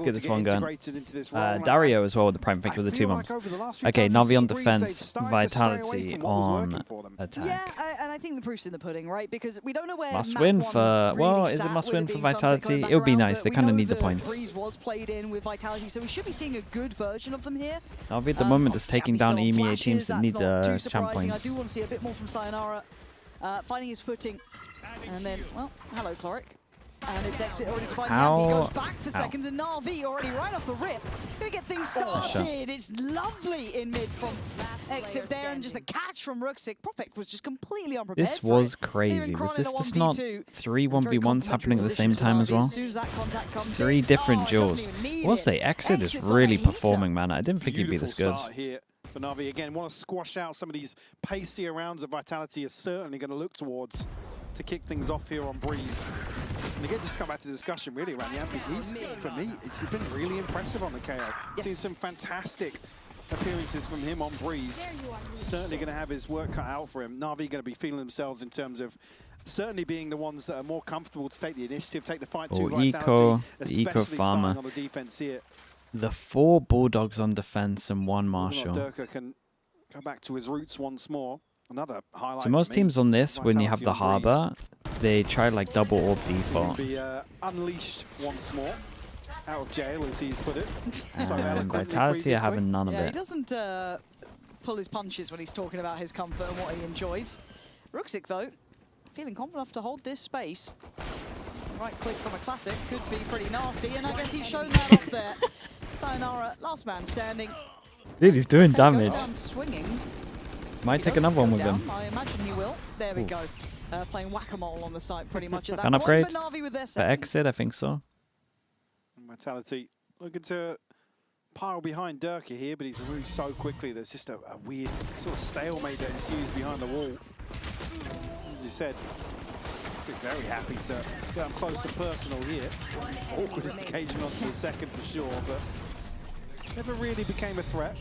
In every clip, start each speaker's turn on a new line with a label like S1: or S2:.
S1: let's get this one going. Dario as well with the Prime Pick with the 2 months. Okay, Navi on defense, Vitality on attack.
S2: Yeah, and I think the proof's in the pudding, right? Because we don't know where
S1: must win for, well, is it must win for Vitality? It would be nice. They kind of need the points.
S2: Freeze was played in with Vitality, so we should be seeing a good version of them here.
S1: Navi at the moment is taking down EMEA teams that need the champ points.
S2: I do want to see a bit more from Sayonara, finding his footing. And then, well, hello, Cloric. And it's exit already to find out. He goes back for seconds, and NAVI already right off the rip. Gonna get things started. It's lovely in mid from exit there, and just a catch from Ruxic. Prophet was just completely unprepared.
S1: This was crazy. Was this just not 3 1v1s happening at the same time as well? 3 different duels. We'll say exit is really performing, man. I didn't think he'd be this good.
S3: For NAVI again, want to squash out some of these pacier rounds of Vitality is certainly going to look towards to kick things off here on Breeze. And again, just to come back to the discussion really around the Ampy, for me, it's been really impressive on the KO. Seen some fantastic appearances from him on Breeze. Certainly going to have his work cut out for him. NAVI going to be feeling themselves in terms of certainly being the ones that are more comfortable to take the initiative, take the fight to Vitality, especially starting on the defense here.
S1: The 4 Bulldogs on defense and 1 Marshall.
S3: Durka can go back to his roots once more. Another highlight.
S1: So most teams on this, when you have the Harbor, they try like double orb default.
S3: Be unleashed once more, out of jail as he's put it.
S1: And Vitality are having none of it.
S2: He doesn't pull his punches when he's talking about his comfort and what he enjoys. Ruxic though, feeling confident enough to hold this space. Right click from a classic could be pretty nasty, and I guess he's shown that off there. Sayonara, last man standing.
S1: Dude, he's doing damage.
S2: Swinging.
S1: Might take another one with him.
S2: I imagine he will. There we go. Playing whack-a-mole on the site pretty much at that
S1: Can
S2: point.
S1: upgrade
S2: But NAVI with their
S1: for exit, I think so.
S3: Vitality looking to pile behind Durka here, but he's moved so quickly. There's just a weird sort of stalemate that ensues behind the wall. As you said, he's very happy to get up close and personal here. Awkward occasion onto the second for sure, but never really became a threat.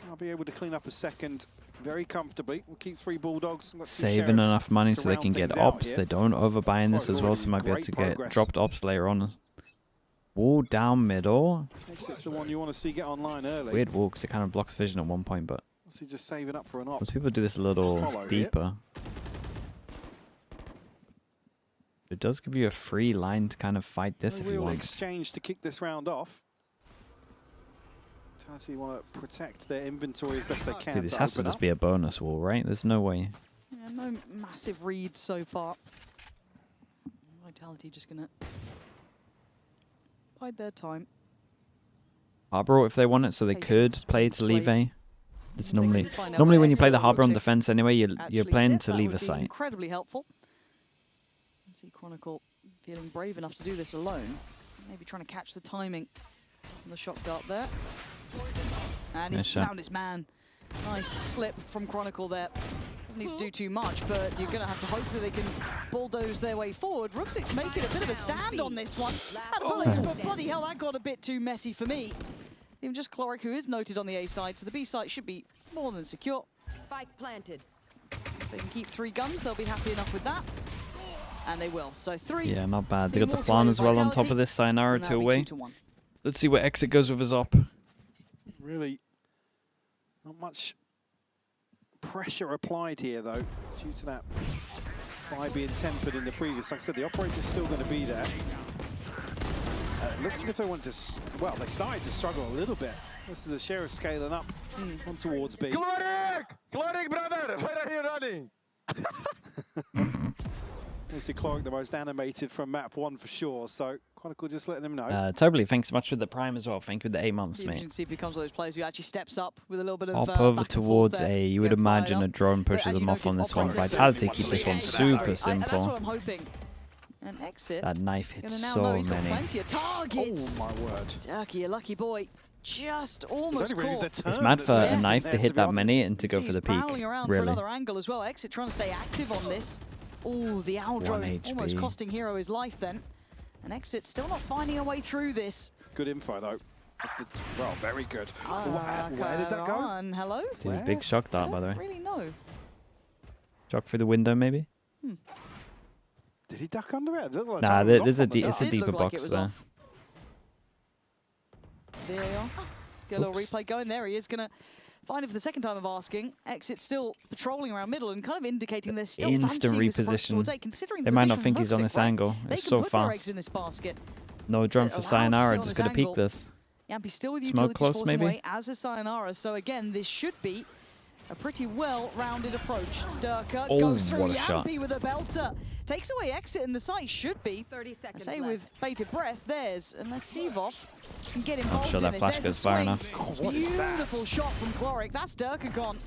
S3: I'll be able to clean up a second very comfortably. We'll keep 3 Bulldogs.
S1: Saving enough money so they can get ops. They don't overbuy in this as well, so might be able to get dropped ops later on. Wall down middle.
S3: It's the one you want to see get online early.
S1: Weird wall because it kind of blocks vision at one point, but
S3: what's he just saving up for an op?
S1: most people do this a little deeper. It does give you a free line to kind of fight this if you want.
S3: Exchange to kick this round off. Vitality want to protect their inventory as best they can.
S1: Dude, this has to just be a bonus wall, right? There's no way.
S2: Yeah, no massive reads so far. Vitality just gonna bide their time.
S1: Harbor if they want it, so they could play to leave A. It's normally when you play the Harbor on defense anyway, you're playing to leave a site.
S2: Incredibly helpful. See Chronicle feeling brave enough to do this alone. Maybe trying to catch the timing on the shock dart there. And he's found his man. Nice slip from Chronicle there. Doesn't need to do too much, but you're going to have to hope that they can bulldoze their way forward. Ruxic's making a bit of a stand on this one. But bloody hell, that got a bit too messy for me. Even just Cloric, who is noted on the A side, so the B side should be more than secure.
S4: Spike planted.
S2: If they can keep 3 guns, they'll be happy enough with that. And they will. So 3.
S1: Yeah, not bad. They got the plan as well on top of this. Sayonara 2 away. Let's see where exit goes with his op.
S3: Really not much pressure applied here, though, due to that by being tempered in the previous. Like I said, the operator's still going to be there. It looks as if they want to, well, they started to struggle a little bit. This is the Sheriff scaling up on towards B.
S5: Cloric! Cloric, brother! Where are you running?
S3: Obviously, Cloric the most animated from map 1 for sure, so Chronicle just letting him know.
S1: Totally, thanks so much for the Prime as well. Thank you for the 8 months, mate.
S2: You can see if he becomes one of those players who actually steps up with a little bit of
S1: Hop over towards A. You would imagine a drone pushes them off on this one. Vitality keep this one super simple.
S2: That's what I'm hoping. And exit.
S1: That knife hits so many.
S2: Plenty of targets.
S3: Oh my word.
S2: Durky, a lucky boy. Just almost caught.
S1: It's mad for a knife to hit that many and to go for the peak.
S2: Around
S1: really.
S2: For another angle as well. Exit trying to stay active on this. Oh, the owl drone almost costing Hero his life then. And Exit still not finding a way through this.
S3: Good info though. Well, very good. Where did that go?
S2: Hello?
S1: Dude, big shock dart, by the way.
S2: I don't really know.
S1: Shock through the window, maybe?
S3: Did he duck under it? It
S1: nah, there's it's a deeper box there.
S2: VAR. Get a little replay going. There he is, gonna find it for the second time of asking. Exit still patrolling around middle and kind of indicating there's still
S1: Instant
S2: fancying this approach
S1: reposition.
S2: towards A, considering
S1: They
S2: the
S1: might not
S2: position
S1: think he's
S2: from
S1: on
S2: Ruxic,
S1: this
S2: right?
S1: angle.
S2: They
S1: It's
S2: can
S1: so
S2: put their eggs
S1: fast.
S2: in this basket.
S1: No drone
S2: It's
S1: for
S2: allowed to
S1: Sayonara.
S2: sit on
S1: Just
S2: this
S1: gonna peek
S2: angle.
S1: this.
S2: Yampi still with
S1: Smoke
S2: utilities
S1: close,
S2: forcing
S1: maybe?
S2: away, as is Sayonara. So again, this should be a pretty well-rounded approach. Durka
S1: Oh,
S2: goes through
S1: what a shot.
S2: Yampi with a belter. Takes away Exit, and the site should be,
S4: 30
S2: I
S4: seconds
S2: say
S4: left.
S2: with bated breath, theirs. Unless Sivov can get involved
S1: sure
S2: in
S1: that
S2: this.
S1: flash
S2: There's the
S1: goes far
S2: swing.
S1: enough.
S3: What is that?
S2: Beautiful shot from Cloric. That's Durka gone.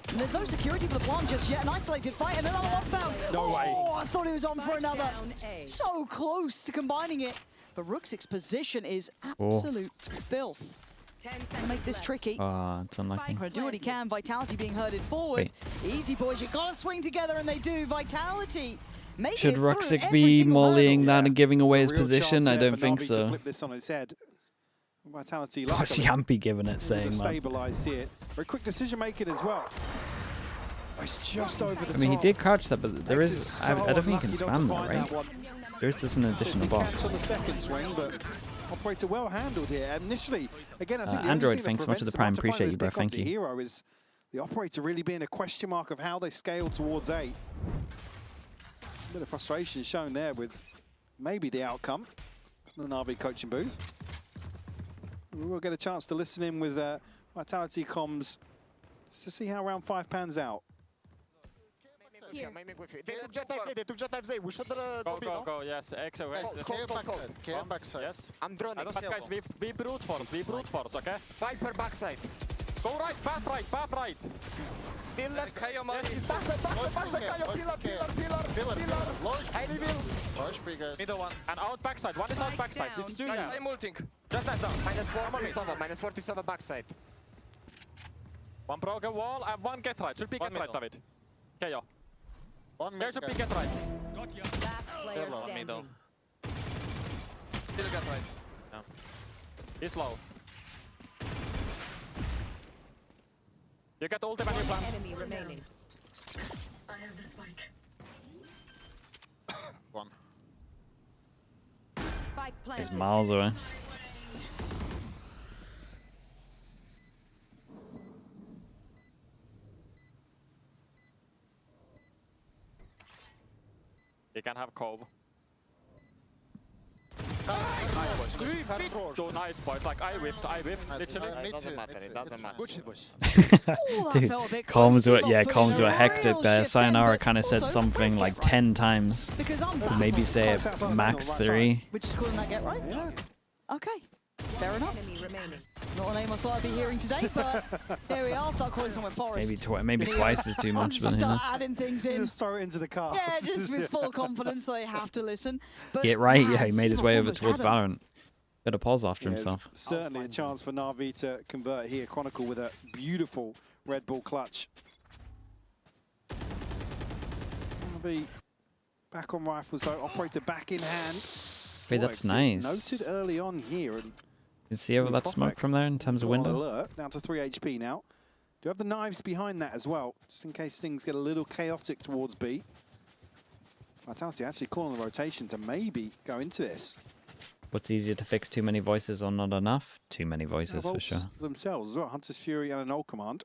S2: And there's no security for the plant just yet. An isolated fight and another one found.
S3: No way.
S2: Oh, I thought he was on for another.
S4: Down A.
S2: So close to combining it. But Ruxic's position is absolute filth.
S4: 10
S2: To
S4: seconds
S2: make this
S4: left.
S2: tricky.
S1: Ah, it's unlucky.
S2: Gonna do what he can. Vitality being herded forward. Easy boys, you gotta swing together, and they do. Vitality making
S1: Should
S2: it through
S1: Ruxic
S2: every
S1: be
S2: single
S1: mollying
S2: hurdle.
S1: that and giving away
S3: A
S1: his
S3: real
S1: position?
S3: chance
S1: I
S3: there
S1: don't
S3: for
S1: think
S3: Navi
S1: so.
S3: To flip this on its head. Vitality,
S1: What's
S3: luckily,
S1: Yampi giving it saying, man?
S3: stabilize here. Very quick decision making as well. Oh, it's just over the
S1: I mean, he
S3: top.
S1: did crouch that, but there
S3: Exit
S1: is.
S3: so
S1: I don't think you can
S3: unlucky not to
S1: spam
S3: find
S1: that, right?
S3: one.
S1: There's just an additional
S3: Certainly
S1: box.
S3: on the second swing, but operator well handled here. Initially, again, I think the only
S1: Android,
S3: thing that
S1: thanks so much for the
S3: prevents them
S1: prime.
S3: after finding
S1: Appreciate
S3: this
S1: you, bro.
S3: pick
S1: Thank
S3: onto
S1: you.
S3: Hero is the operator really being a question mark of how they scale towards A. A bit of frustration shown there with maybe the outcome from the NAVI coaching booth. We will get a chance to listen in with Vitality comms just to see how round 5 pans out.
S4: Here.
S5: They took jet type Z, they took jet type Z. We should
S6: Go, yes, exo,
S5: KM backside.
S6: yes.
S5: I'm droning.
S6: But guys, we brute force, okay?
S5: Viper backside.
S6: Go right, path right.
S5: Still left.
S6: Kayo,
S5: Yes, he's backside, Kayo. Pillar. Launch, high reveal. Launch, biggest.
S6: Middle one. And out backside, one is out backside, it's two now.
S5: I'm ulting. Jet type down. Minus 47 backside.
S6: One broken wall and one get right, should be get right, David. Kayo,
S5: One
S6: there should be get right.
S4: Last player
S5: Middle.
S4: standing.
S5: Still get right.
S6: He's low. You get ulti when you plant.
S4: Enemy remaining.
S5: One.
S4: Spike
S1: He's
S4: planted.
S1: miles away.
S6: You can have Cove.
S5: Hardcore.
S6: So nice boys, like I whipped, literally.
S5: It doesn't matter. Good shit, boys.
S2: Oh, that
S1: Dude,
S2: felt a bit
S1: comms
S2: close.
S1: were
S2: Sivov putting
S1: comms
S2: a
S1: were hectic
S2: real
S1: there.
S2: shift in,
S1: Sayonara
S2: but
S1: kind of said
S2: also
S1: something
S2: press
S1: like
S2: get right.
S1: 10 times.
S2: Because I'm
S1: To maybe say
S3: Close outside
S1: a
S3: the
S1: max
S3: middle, right
S1: 3.
S2: Which is calling that get right?
S3: Yeah.
S2: Okay, fair enough.
S4: Enemy remaining.
S2: Not a name I thought I'd be hearing today, but here we are. I'll start calling somewhere Forest.
S1: Maybe twice is too
S2: I'll
S1: much
S2: just
S1: for him.
S2: start adding things in.
S3: Just throw it into the car.
S2: Yeah, just with full confidence they have to listen. But
S1: Get right,
S2: man,
S1: yeah, he made his
S2: Sivov
S1: way over
S2: almost
S1: towards
S2: had him.
S1: Valorant. Bit of pause after
S3: Yeah, there's
S1: himself.
S3: certainly a chance for Navi to convert here. Chronicle with a beautiful Red Bull clutch. Navi back on rifles though, operator back in hand.
S1: Wait,
S3: Oh,
S1: that's
S3: exit
S1: nice.
S3: Noted early on here. And
S1: You see over that smoke from there in terms of
S3: on
S1: window?
S3: alert, down to 3 HP now. Do have the knives behind that as well, just in case things get a little chaotic towards B. Vitality actually calling the rotation to maybe go into this.
S1: What's easier to fix, too many voices or not enough? Too many voices for
S3: Volts
S1: sure.
S3: themselves as well, Hunter's Fury and a null command.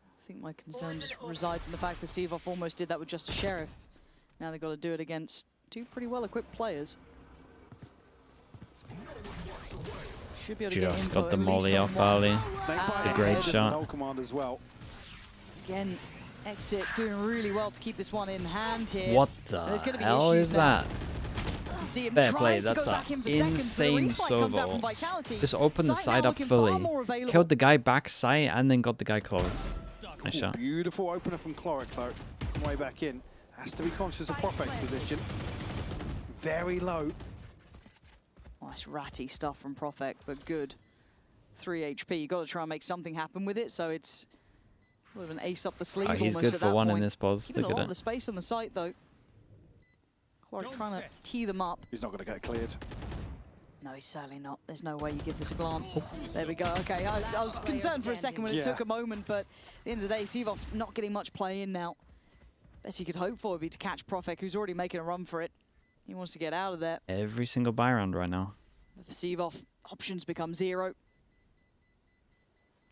S2: I think my concern just resides in the fact that Sivov almost did that with just a Sheriff. Now they've got to do it against two pretty well-equipped players. Should be able to get
S1: Just
S2: info
S1: got the
S2: at least
S1: molly
S2: on
S1: off
S2: one.
S1: early.
S3: Snakebite
S2: A
S1: great
S3: ahead of the
S1: shot.
S3: null command as well.
S2: Again, Exit doing really well to keep this one in hand here.
S1: What
S2: There's
S1: the
S2: gonna be
S1: hell
S2: issues
S1: is
S2: now.
S1: that?
S2: You can see him
S1: Fair
S2: tries
S1: play,
S2: to
S1: that's
S2: go
S1: a
S2: back in for seconds, but the
S1: insane
S2: replay comes out
S1: solo.
S2: from Vitality.
S1: Just open the
S2: Sight
S1: side
S2: now
S1: up
S2: looking far
S1: fully.
S2: more available.
S1: Killed the guy back sight and then got the guy close. Nice
S3: Ooh,
S1: shot.
S3: beautiful opener from Cloric though. Way back in. Has to be conscious of Profect's position. Very low.
S2: Nice ratty stuff from Profect, but good. 3 HP. You got to try and make something happen with it, so it's a bit of an ace up the sleeve.
S1: Oh, he's
S2: almost
S1: good
S2: at
S1: for
S2: that
S1: one in
S2: point.
S1: this pause.
S2: Keeping
S1: Look
S2: a lot
S1: at
S2: of the
S1: it.
S2: space on the site though. Clark trying to tee them up.
S3: He's not going to get cleared.
S2: No, he's certainly not. There's no way you give this a glance. There we go. Okay, I was concerned for a second when it
S3: Yeah.
S2: took a moment, but at the end of the day, Sivov not getting much play in now. Best he could hope for would be to catch Profek, who's already making a run for it. He wants to get out of there.
S1: Every single buy round right now.
S2: For Sevov, options become 0.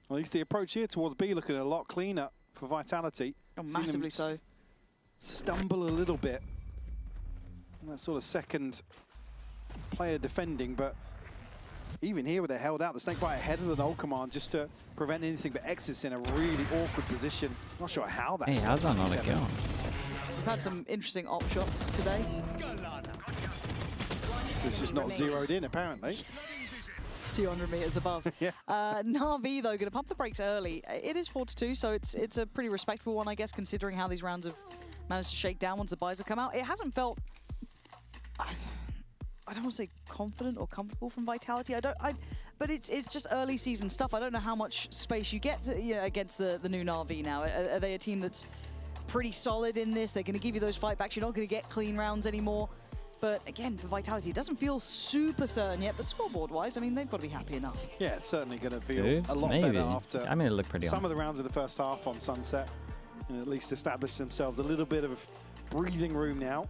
S3: Well, at least the approach here towards B looking a lot cleaner for Vitality.
S2: Oh,
S3: Seen
S2: massively
S3: them
S2: so.
S3: Stumble a little bit. And that sort of second player defending, but even here where they're held out, the Snakebite ahead of the null command just to prevent anything, but Exit's in a really awkward position. Not sure how that's
S1: Hey, how's that not a kill?
S2: We've had some interesting op shots today.
S3: It's just not zeroed in, apparently.
S2: 200 meters above.
S3: Yeah.
S2: NAVI, though, going to pump the brakes early. It is 4-2, so it's a pretty respectable one, I guess, considering how these rounds have managed to shake down once the buys have come out. It hasn't felt, I don't want to say confident or comfortable from Vitality. But it's just early season stuff. I don't know how much space you get against the new NAVI now. Are they a team that's pretty solid in this? They're going to give you those fight backs. You're not going to get clean rounds anymore. But again, for Vitality, it doesn't feel super certain yet, but scoreboard-wise, I mean, they've got to be happy enough.
S3: Yeah, it's certainly going to feel
S1: Moved,
S3: a lot
S1: maybe.
S3: better after
S1: I mean, it looked pretty
S3: some
S1: on.
S3: of the rounds of the first half on Sunset, and at least establish themselves a little bit of breathing room now.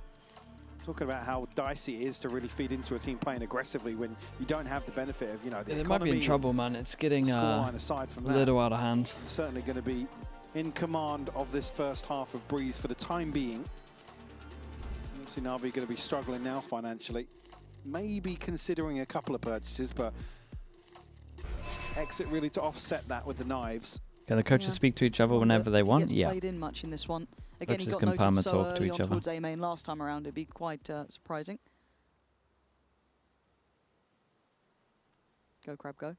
S3: Talking about how dicey it is to really feed into a team playing aggressively when you don't have the benefit of, the
S1: They
S3: economy.
S1: might be in trouble, man. It's getting
S3: Scoreline aside from
S1: a little out of hand.
S3: certainly going to be in command of this first half of Breeze for the time being. Obviously, Navi going to be struggling now financially. Maybe considering a couple of purchases, but Exit really to offset that with the knives.
S1: Can the coaches speak to each other whenever they want?
S2: He
S1: Yeah.
S2: played in much in this one. Again, he
S1: Coaches
S2: got
S1: can
S2: noted
S1: perma
S2: so
S1: talk to
S2: early
S1: each
S2: on
S1: other.
S2: towards A main last time around. It'd be quite surprising. Go, Crab, go.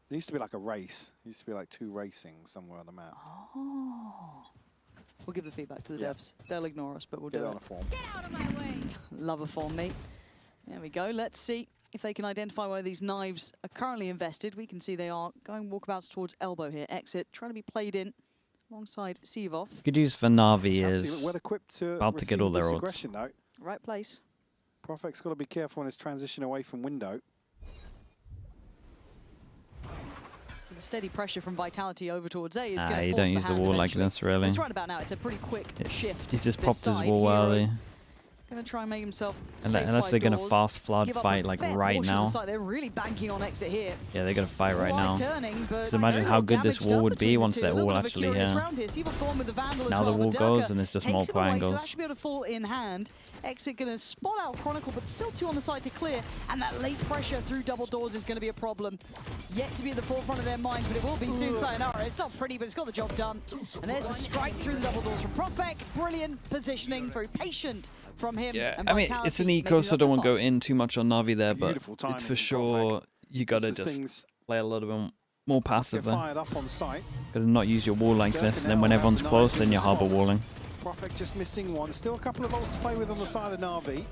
S3: It used to be like a race. It used to be like 2 racing somewhere on the map.
S2: Oh. We'll give the feedback to the
S3: Yeah.
S2: devs. They'll ignore us, but we'll
S3: Get
S2: do
S3: it
S2: it.
S3: on a form.
S2: Love a form, mate. There we go. Let's see if they can identify where these knives are currently invested. We can see they are going walkabouts towards elbow here. Exit, trying to be played in alongside Sevov.
S1: Good use for Navi
S3: It's absolutely
S1: is
S3: well equipped to
S1: about to get all
S3: receive
S1: their
S3: this
S1: odds.
S3: aggression, though.
S2: Right place.
S3: Profec's got to be careful in his transition away from window.
S2: The steady pressure from Vitality over towards A is going to
S1: you
S2: force
S1: don't
S2: the
S1: use the
S2: hand
S1: wall like
S2: eventually.
S1: this, really.
S2: It's right about now. It's a pretty quick shift.
S1: He just
S2: this
S1: popped his
S2: side.
S1: wall
S2: Hero
S1: early.
S2: Going to try and make himself safe
S1: Unless
S2: by
S1: they're going to
S2: doors.
S1: fast flood
S2: Give up
S1: fight
S2: a
S1: like
S2: fair
S1: right
S2: portion of
S1: now.
S2: the site. They're really banking on Exit here.
S1: Yeah, they're going to fight right now.
S2: Because
S1: imagine how good this wall would be once they're all actually here. Now the wall goes and it's just multiple
S2: So that
S1: angles.
S2: should be able to fall in hand. Exit going to spot out Chronicle, but still 2 on the side to clear. And that late pressure through double doors is going to be a problem. Yet to be at the forefront of their minds, but it will be soon. Sayonara. It's not pretty, but it's got the job done. And there's the strike through the double doors from Profec. Brilliant positioning, very patient from him.
S1: Yeah,
S2: And
S1: I mean,
S2: Vitality
S1: it's an
S2: making
S1: eco,
S2: it
S1: so I
S2: up
S1: don't
S2: to
S1: want to go
S2: 5.
S1: in too much on Navi there, but
S3: Beautiful timing
S1: it's for
S3: from
S1: sure
S3: Profec.
S1: you got to
S3: This is
S1: just
S3: things
S1: play a little bit more passive
S3: get
S1: there.
S3: fired up on site.
S1: Got to not use your wall like this, and then
S3: now
S1: when
S3: have
S1: everyone's
S3: the
S1: close,
S3: knives
S1: then
S3: in
S1: you're
S3: the
S1: harbor
S3: spots.
S1: walling.
S3: Profec just missing one. Still a couple of ults to play with on the side of Navi.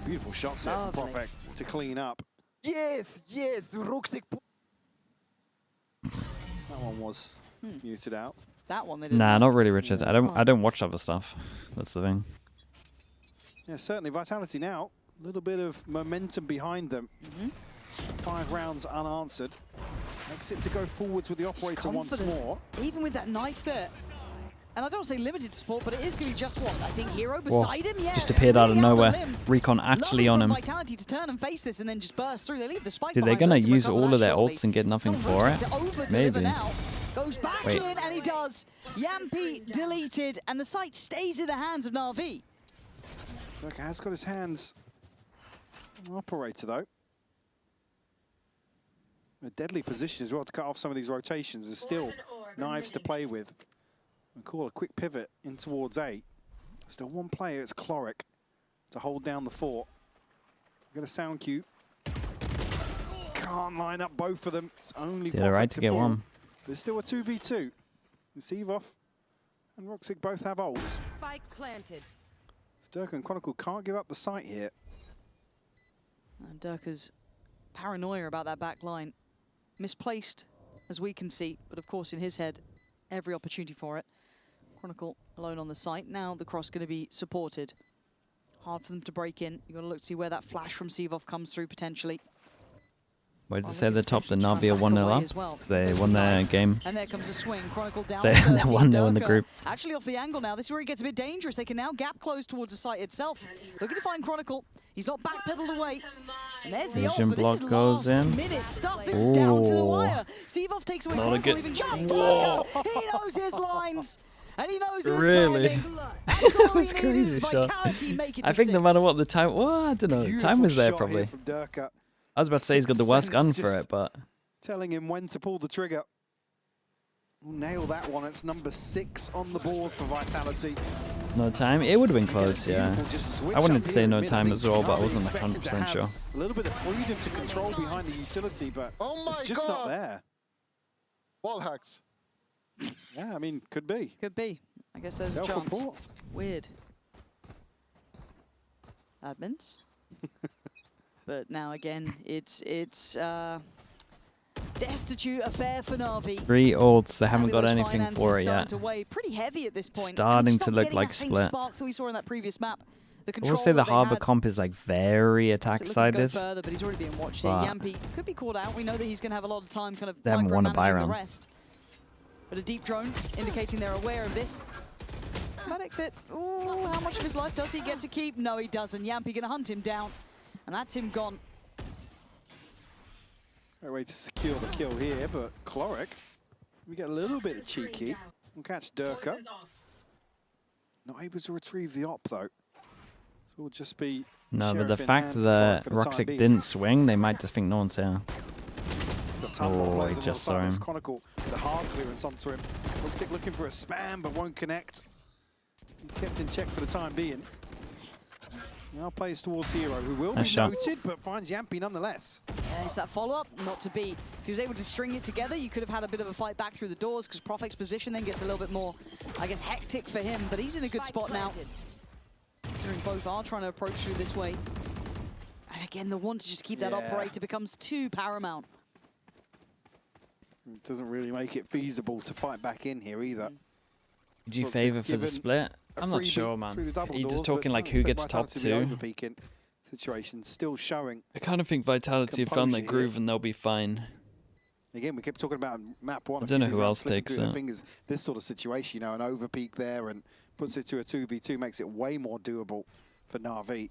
S3: Beautiful shot set from
S2: Lovely.
S3: Profec to clean up.
S5: Yes, Ruxic.
S3: That one was muted out.
S2: That one they didn't.
S1: Nah, not really, Richard. I don't watch other stuff. That's the thing.
S3: Yeah, certainly Vitality now. A little bit of momentum behind them. 5 rounds unanswered. Exit to go forwards with the operator once
S2: confident.
S3: more.
S2: Even with that knife there. And I don't want to say limited support, but it is going to be just one. I think Hero beside him, yeah.
S1: Just appeared out of
S2: really
S1: nowhere.
S2: the limb.
S1: Recon actually
S2: Lovely
S1: on
S2: from
S1: him.
S2: Vitality to turn and face this and then just burst through. They leave the spike
S1: Dude, they're
S2: behind,
S1: going
S2: but
S1: to
S2: they can
S1: use
S2: recover
S1: all
S2: that
S1: of their
S2: shortly.
S1: ults and get nothing
S2: It's
S1: for
S2: on
S1: it.
S2: Ruxic to over-deliver
S1: Maybe.
S2: now. Goes back
S1: Wait.
S2: in and he does. Yampi deleted and the site stays in the hands of Na'Vi.
S3: Look, has got his hands on the operator though. A deadly position as well to cut off some of these rotations. There's still knives to play with. We call a quick pivot in towards A. Still one player, it's Cloric, to hold down the fort. We've got a sound cue. Can't line up both of them. It's only
S1: Did it right to get
S3: fall.
S1: one.
S3: There's still a 2v2. Sevov and Ruxic both have ults.
S4: Spike planted.
S3: Dirk and Chronicle can't give up the site here.
S2: And Durka's paranoia about that back line. Misplaced, as we can see, but of course in his head, every opportunity for it. Chronicle alone on the site. Now the cross going to be supported. Hard for them to break in. You've got to look to see where that flash from Sevov comes through potentially.
S1: Why did you say the top? The Navi are 1-0 up?
S2: Well.
S1: They won their game.
S2: And there comes the swing. Chronicle down.
S1: They're 1-0 in the group.
S2: Actually off the angle now. This is where it gets a bit dangerous. They can now gap close towards the site itself. Looking to find Chronicle. He's not backpedaled away. And there's the ult, but this is
S1: goes in.
S2: minute stuff. This is down to the wire. Sevov takes away Chronicle even just. He knows his lines. And he knows his timing. That's all he needed is Vitality make it to
S1: I think no
S2: 6.
S1: matter what the time... Well, I don't know. The time was there
S3: shot
S1: probably.
S3: here from Durka.
S1: I was about to say he's got the worst gun for
S3: Just
S1: it, but...
S3: telling him when to pull the trigger. Nail that one. It's number 6 on the board for Vitality.
S1: No time? It would have been close, yeah. I wanted to say no time as well, but I wasn't 100% sure.
S3: A little bit of freedom to control behind the utility, but it's just not there.
S5: Wall hacks.
S3: Yeah, I mean, could be.
S2: Could be. I guess there's a chance.
S3: Self-report.
S2: Weird. Admins. But now again, it's destitute affair for Na'Vi.
S1: 3 ults, they haven't got
S2: Those
S1: anything
S2: finances
S1: for it
S2: starting
S1: yet.
S2: to weigh pretty heavy at this point.
S1: Starting to look
S2: getting
S1: like
S2: that same
S1: split.
S2: Spark that we saw in that previous map. The
S1: I will say the
S2: control that they
S1: Harbor
S2: had.
S1: comp is like very attack-sided.
S2: Further, but he's already being watched here.
S1: But
S2: Yampi could be called out. We know that he's going to have a lot of time kind of
S1: they haven't won a buy
S2: micromanaging the
S1: round.
S2: rest. But a deep drone indicating they're aware of this. That exit. Ooh, how much of his life does he get to keep? No, he doesn't. Yampi going to hunt him down. And that's him gone.
S3: Great way to secure the kill here, but Cloric, we get a little bit of cheeky. We'll catch Durka. Not able to retrieve the op, though. So it'll just be...
S1: No, but
S3: Sheriff
S1: the
S3: in
S1: fact
S3: hand for
S1: that
S3: Cloric for the time
S1: Roxic
S3: being.
S1: didn't swing, they might just think no one's here.
S3: Got a ton more
S1: Oh,
S3: players
S1: he
S3: on the
S1: just
S3: side.
S1: saw
S3: There's
S1: him.
S3: Chronicle, the hard clearance onto him. Roxic looking for a spam, but won't connect. He's kept in check for the time being. Now plays towards Hero, who will
S1: Nice
S3: be
S1: shot.
S3: noted, but finds Yampi nonetheless.
S2: Yeah, it's that follow-up, not to be. If he was able to string it together, you could have had a bit of a fight back through the doors, because Profec's position then gets a little bit more, I guess, hectic for him. But he's in a good spot now. Considering both are trying to approach through this way. And again, the want to just keep that operator becomes too paramount.
S3: It doesn't really make it feasible to fight back in here either.
S1: Would you
S3: Roxic's
S1: favour for the
S3: given
S1: split?
S3: a
S1: I'm not
S3: freebie
S1: sure,
S3: through
S1: man.
S3: the double
S1: Are you
S3: doors,
S1: just
S3: but
S1: talking like
S3: don't
S1: who
S3: expect
S1: gets top
S3: Vitality to be
S1: 2?
S3: over-peaking. Situation still showing.
S1: I kind of think Vitality have found their
S3: Composure here.
S1: groove and they'll be fine.
S3: Again, we kept talking about map 1.
S1: I don't know who else takes
S3: their
S1: it.
S3: fingers. This sort of situation, you know, an overpeak there and puts it to a 2v2, makes it way more doable for Na'Vi.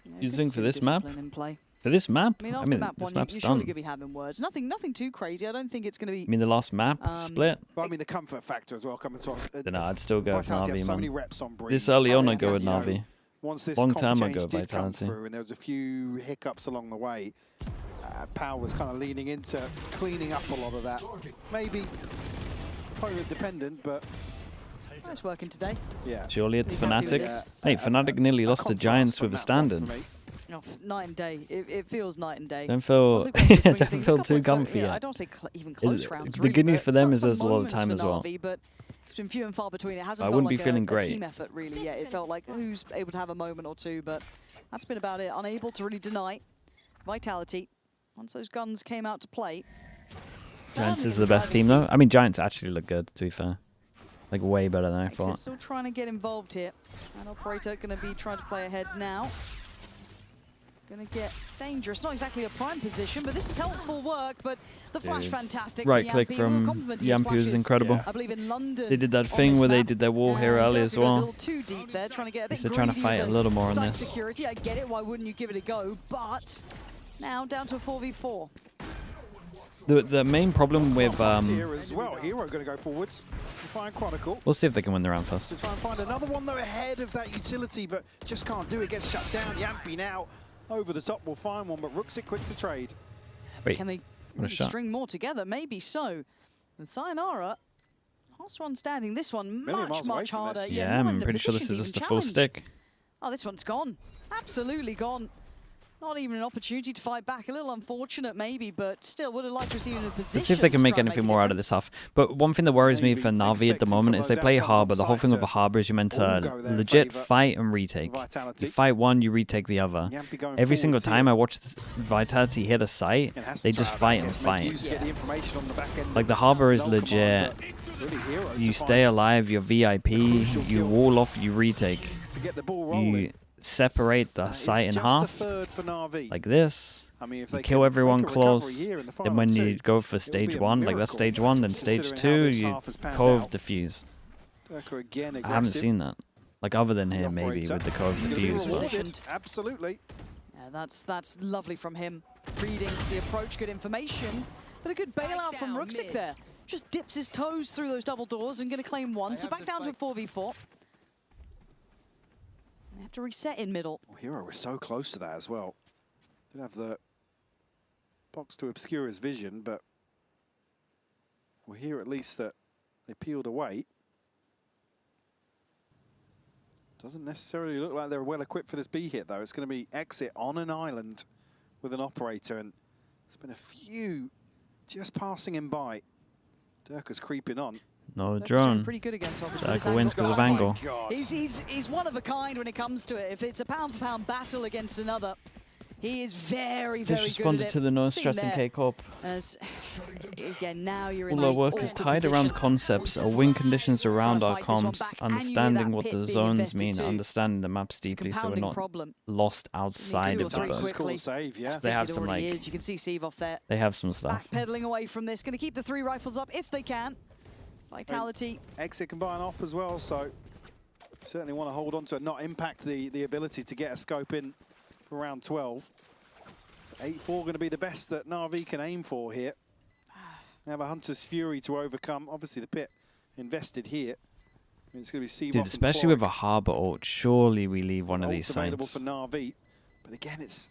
S2: Yeah,
S1: You
S2: good
S1: think
S2: to
S1: for
S2: see
S1: this map?
S2: discipline in play.
S1: For this map?
S2: I mean, after map
S1: this
S2: 1,
S1: map's
S2: you're
S1: done.
S2: surely going to be having words. Nothing too crazy. I don't think it's going to be...
S1: I mean, the last map split?
S3: But I mean, the comfort factor as well coming to us.
S1: Then I'd still go with
S3: Vitality have
S1: Navi,
S3: so many
S1: man.
S3: reps on Breeze.
S1: This early on,
S3: I
S1: I'd go with
S3: you know,
S1: Navi.
S3: Once this
S1: Long
S3: comp
S1: time
S3: change
S1: ago,
S3: did come
S1: Vitality.
S3: through and there was a few hiccups along the way, Power was kind of leaning into cleaning up a lot of that. Maybe opponent dependent, but
S2: Nice working today.
S3: yeah.
S1: Surely it's
S2: He's happy with
S1: Fnatic.
S2: this.
S1: Hey, Fnatic nearly lost to
S3: contrast
S1: Giants
S3: from
S1: with a
S3: that one
S1: standard.
S3: for me.
S2: Oh, night and day. It feels night and day.
S1: Don't feel,
S2: Once it comes to swing
S1: don't
S2: things,
S1: feel
S2: a couple
S1: too
S2: of clo-
S1: comfy
S2: yeah, I
S1: yet.
S2: don't say even close
S1: Is-
S2: rounds.
S1: the
S2: really,
S1: good news
S2: but
S1: for them
S2: some-
S1: is there's
S2: some
S1: a lot of
S2: moments
S1: time
S2: for
S1: as well.
S2: Na'Vi, but it's been few and far between. It hasn't
S1: I
S2: felt
S1: wouldn't
S2: like
S1: be feeling
S2: a
S1: great.
S2: team effort really yet. It felt like who's able to have a moment or two, but that's been about it. Unable to really deny Vitality. Once those guns came out to play.
S1: Giants is the best team, though. I mean, Giants actually look good, to be fair. Like, way better than I
S2: Exit
S1: thought.
S2: still trying to get involved here. And Operator going to be trying to play ahead now. Going to get dangerous. Not exactly a prime position, but this is helpful work. But the flash,
S1: Dude,
S2: fantastic.
S1: right
S2: for
S1: click
S2: Yampi.
S1: from
S2: We were complimenting his
S1: Yampi was
S2: flashes,
S1: incredible.
S2: I believe in London.
S1: They did that
S2: on
S1: thing
S2: this
S1: where they
S2: map.
S1: did their wall here
S2: And
S1: early
S2: Durka
S1: as
S2: goes
S1: well.
S2: a little too deep there, trying to get a bit
S1: They're trying to
S2: greedy
S1: fight
S2: with
S1: a little more on
S2: site
S1: this.
S2: security. I get it. Why wouldn't you give it a go? But now down to a 4v4.
S1: The main problem with
S3: Here as well. Hero going to go forwards to find Chronicle.
S1: we'll see if they can win the round first.
S3: To try and find another one though ahead of that utility, but just can't do it. Gets shut down. Yampi now over the top will find one, but Roxic quick to trade.
S1: Wait,
S2: Can they
S1: what a shot.
S2: string more together? Maybe so. And Sayonara, last one standing. This one
S3: Million miles away
S2: much
S3: from
S2: harder.
S3: this.
S1: Yeah,
S2: not
S1: I'm
S2: in a
S1: pretty sure this
S2: position
S1: is
S2: to
S1: just a
S2: even
S1: full
S2: challenge.
S1: stick.
S2: Oh, this one's gone. Absolutely gone. Not even an opportunity to fight back. A little unfortunate, maybe, but still would have liked to see him in a position.
S1: Let's see if they can
S2: to
S1: make
S2: try and
S1: anything
S2: a
S1: more out of
S2: difference.
S1: this half. But one thing that worries me
S3: Maybe
S1: for Navi at the
S3: expecting
S1: moment
S3: some
S1: is
S3: of
S1: they
S3: those
S1: play
S3: outcomes
S1: Harbor. The whole
S3: offside
S1: thing with
S3: to
S1: the Harbor is you're meant
S3: all
S1: to
S3: go their
S1: legit
S3: favour.
S1: fight and retake.
S3: Vitality.
S1: You fight one, you retake the other.
S3: Yampi going
S1: Every single
S3: forwards
S1: time
S3: here.
S1: I watch Vitality hit a site,
S3: It has to
S1: they
S3: try
S1: just
S3: out,
S1: fight
S3: I
S1: and
S3: guess, make
S1: fight.
S3: use, get the information on the back end.
S1: Like the Harbor is
S3: No command,
S1: legit.
S3: but it's really Hero to
S1: You
S3: find
S1: stay alive, you're VIP,
S3: crucial
S1: you
S3: kill.
S1: wall off, you retake.
S3: to get the ball rolling.
S1: You separate the
S3: It's
S1: site in
S3: just a
S1: half,
S3: third for Na'Vi.
S1: like this,
S3: I mean, if they
S1: kill
S3: can
S1: everyone
S3: make a recovery
S1: close,
S3: here in the
S1: then when
S3: final
S1: you
S3: two,
S1: go for
S3: it will
S1: stage
S3: be a
S1: 1, like
S3: miracle,
S1: that's stage 1, then stage
S3: considering how
S1: 2,
S3: this
S1: you
S3: half has panned
S1: cove
S3: out.
S1: defuse.
S3: Durka again
S1: I haven't
S3: aggressive.
S1: seen that. Like other than
S3: The
S1: here, maybe
S3: operator.
S1: with the cove
S3: He's gonna be
S1: defuse. But
S3: rewarded. Absolutely.
S2: Yeah, that's lovely from him. Reading the approach, good information. But a good bailout from Ruxic there. Just dips his toes through those double doors and going to claim one. So back down to a 4v4. They have to reset in middle.
S3: Well, Hero was so close to that as well. Didn't have the box to obscure his vision, but we'll hear at least that they peeled away. Doesn't necessarily look like they're well equipped for this B hit, though. It's going to be exit on an island with an operator, and there's been a few just passing him by. Durka's creeping on.
S1: no
S2: Durka's
S1: drone.
S2: doing pretty good against Obvious with his
S1: Durka wins
S2: angle.
S1: because of
S2: Oh my
S1: angle.
S3: God.
S2: He's one of a kind when it comes to it. If it's a pound-for-pound battle against another, he is very, very
S1: Just
S2: good at
S1: responded
S2: it.
S1: to the no
S2: Seen
S1: stress and
S2: there
S1: cake up.
S2: As, again, now you're in
S1: All our
S2: a
S1: work is
S2: awkward
S1: tied around
S2: position.
S1: concepts, our win conditions around
S2: Trying
S1: our
S2: to fight this one
S1: comps,
S2: back, and you knew
S1: understanding
S2: that
S1: what
S2: pit
S1: the
S2: being
S1: zones
S2: invested
S1: mean,
S2: too.
S1: understanding the maps
S2: It's a
S1: deeply so we're
S2: compounding
S1: not
S2: problem.
S1: lost outside
S2: two or
S1: of the
S2: three
S1: book.
S2: quick- quickly.
S3: Cool save, yeah.
S1: They have
S2: It
S1: some
S2: already
S1: like,
S2: is. You can see Steve off there.
S1: they have some stuff.
S2: Backpedaling away from this. Going to keep the 3 rifles up if they can. Vitality.
S3: Exit can buy an off as well, so certainly want to hold on to it, not impact the ability to get a scope in for round 12. So 8-4 going to be the best that NAVI can aim for here. They have a Hunter's Fury to overcome. Obviously the pit invested here. I mean, it's going to be Seavoth
S1: Dude,
S3: and
S1: especially with a
S3: Chloric.
S1: harbor ult, surely we leave one of these
S3: Ults available
S1: sites.
S3: for NAVI. But again, it's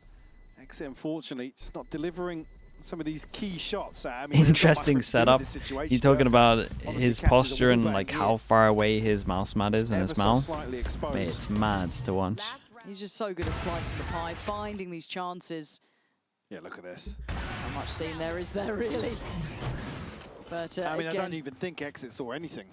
S3: Exit, unfortunately, just not delivering some of these key shots. I mean,
S1: Interesting setup. You're talking about his posture and like how far away his mouse mat is and his mouse. Mate, it's mad to watch.
S2: He's just so good at slicing the pie, finding these chances.
S3: Yeah, look at this.
S2: So much seen there, is there really? But
S3: I mean,
S2: again,
S3: I don't even think Exit saw anything.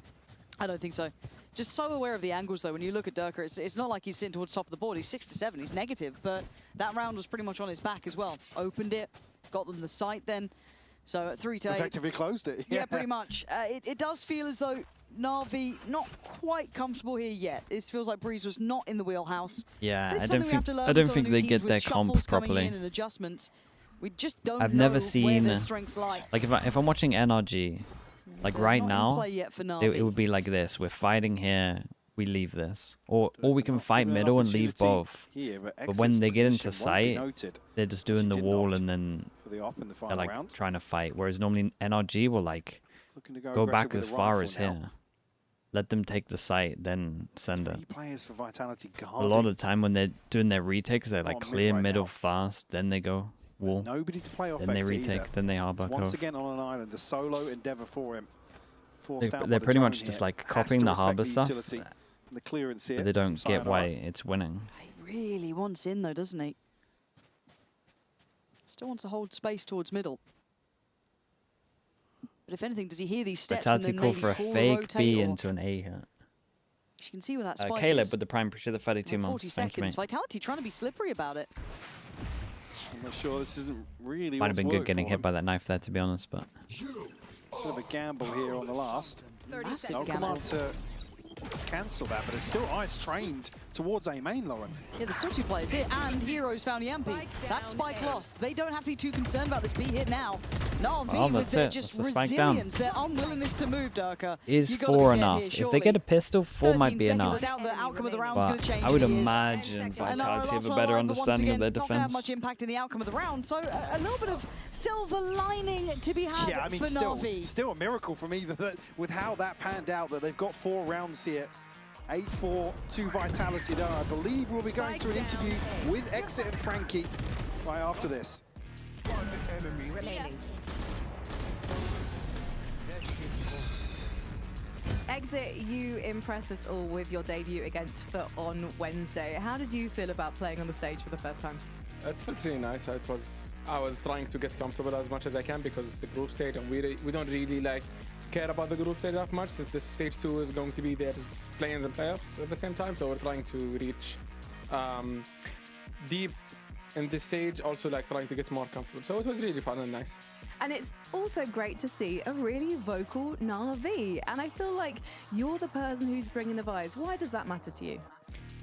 S2: I don't think so. Just so aware of the angles, though. When you look at Durka, it's not like he's sitting towards the top of the board. He's 6 to 7. He's negative, but that round was pretty much on his back as well. Opened it, got them the sight then. So at 3 to 8.
S3: Effectively closed it.
S2: Yeah, pretty much. It does feel as though NAVI not quite comfortable here yet. This feels like Breeze was not in the wheelhouse.
S1: Yeah,
S2: This is
S1: I
S2: something
S1: don't
S2: we have
S1: think
S2: to learn
S1: I
S2: with
S1: don't
S2: some
S1: think
S2: of the
S1: they
S2: new
S1: get
S2: teams
S1: their
S2: with
S1: comp
S2: shuffles coming
S1: properly.
S2: in and adjustments. We just don't
S1: I've
S2: know
S1: never
S2: where
S1: seen
S2: their strengths lie.
S1: like if I'm watching NRG, like
S2: They're
S1: right
S2: not in
S1: now,
S2: play yet for
S1: it
S2: NAVI.
S1: would be like this: we're fighting here, we leave this, or we can fight
S3: Given an
S1: middle and leave
S3: opportunity
S1: both.
S3: Here,
S1: But when
S3: Exit's
S1: they get into
S3: position won't be
S1: sight,
S3: noted
S1: they're just
S3: She
S1: doing the
S3: did
S1: wall
S3: not
S1: and then
S3: for the op in the
S1: they're
S3: final
S1: like
S3: round.
S1: trying to fight. Whereas normally NRG will like
S3: Looking to
S1: go
S3: aggressive
S1: back
S3: with
S1: as
S3: the
S1: far
S3: rifle
S1: as
S3: now.
S1: here, let them take the site, then send it.
S3: 3 players for Vitality
S1: A
S3: guarding.
S1: lot of the time when they're doing their retakes, they like
S3: on mid
S1: clear
S3: right
S1: middle
S3: now.
S1: fast, then they go
S3: There's
S1: wall,
S3: nobody to play off
S1: then they
S3: Exit
S1: retake,
S3: either.
S1: then they harbor
S3: Once
S1: cove.
S3: again on an island, a solo endeavor for him. Forced out by
S1: They're
S3: the
S1: pretty
S3: drone
S1: much just
S3: here.
S1: like
S3: Has
S1: copying
S3: to
S1: the
S3: respect
S1: harbor
S3: the
S1: stuff,
S3: utility and the clearance here.
S1: but they don't get
S3: Sayonara.
S1: why it's winning.
S2: He really wants in, though, doesn't he? Still wants to hold space towards middle. But if anything, does he hear these steps and
S1: Vitality
S2: then
S1: call
S2: maybe
S1: for a
S2: call
S1: fake
S2: rotate
S1: B
S2: or-
S1: into an A here.
S2: You can see where that spike
S1: Caleb
S2: is.
S1: with the prime, appreciate the 32
S2: Well,
S1: months.
S2: 40
S1: Thank you,
S2: seconds.
S1: mate.
S2: Vitality trying to be slippery about it.
S3: I'm not sure this isn't really
S1: Might have
S3: what's
S1: been good
S3: worked
S1: getting
S3: for
S1: hit
S3: them.
S1: by that knife there, to be honest, but
S3: Bit of a gamble here on the last.
S2: Massive
S3: No
S2: gamble.
S3: command to cancel that, but it's still eyes trained towards A main, Lauren.
S2: Yeah, there's still 2 players here, and Heroes found Yampi. That spike lost. They don't have to be too concerned about this B hit now. NAVI
S1: Well,
S2: with
S1: that's
S2: their
S1: it.
S2: just
S1: That's the spike down.
S2: resilience, their unwillingness to move, Durka.
S1: is
S2: You gotta be
S1: 4
S2: dead
S1: enough?
S2: here,
S1: If they
S2: surely.
S1: get a pistol, 4 might
S2: 13
S1: be
S2: seconds.
S1: enough.
S2: I doubt the outcome of the round's going to
S1: But
S2: change.
S1: I would
S2: if he is.
S1: imagine
S2: And our
S1: Vitality have
S2: last
S1: a
S2: one
S1: better
S2: alive, but once
S1: understanding of
S2: again,
S1: their
S2: not going to have
S1: defense.
S2: much impact in the outcome of the round, so a little bit of silver lining to be had
S3: Yeah, I mean,
S2: for
S3: still
S2: NAVI.
S3: a miracle for me that with how that panned out, that they've got 4 rounds here. 8-4 to Vitality there. I believe we'll be going to an interview with Exit and Frankie right after this.
S4: Remaining.
S7: Exit, you impressed us all with your debut against FUT on Wednesday. How did you feel about playing on the stage for the first time?
S8: It felt really nice. I was trying to get comfortable as much as I can because it's the group stage and we don't really like care about the group stage that much since this stage 2 is going to be there as play-ins and playoffs at the same time. So we're trying to reach deep in this stage, also like trying to get more comfortable. So it was really fun and nice.
S7: And it's also great to see a really vocal NAVI. And I feel like you're the person who's bringing the vibes. Why does that matter to you?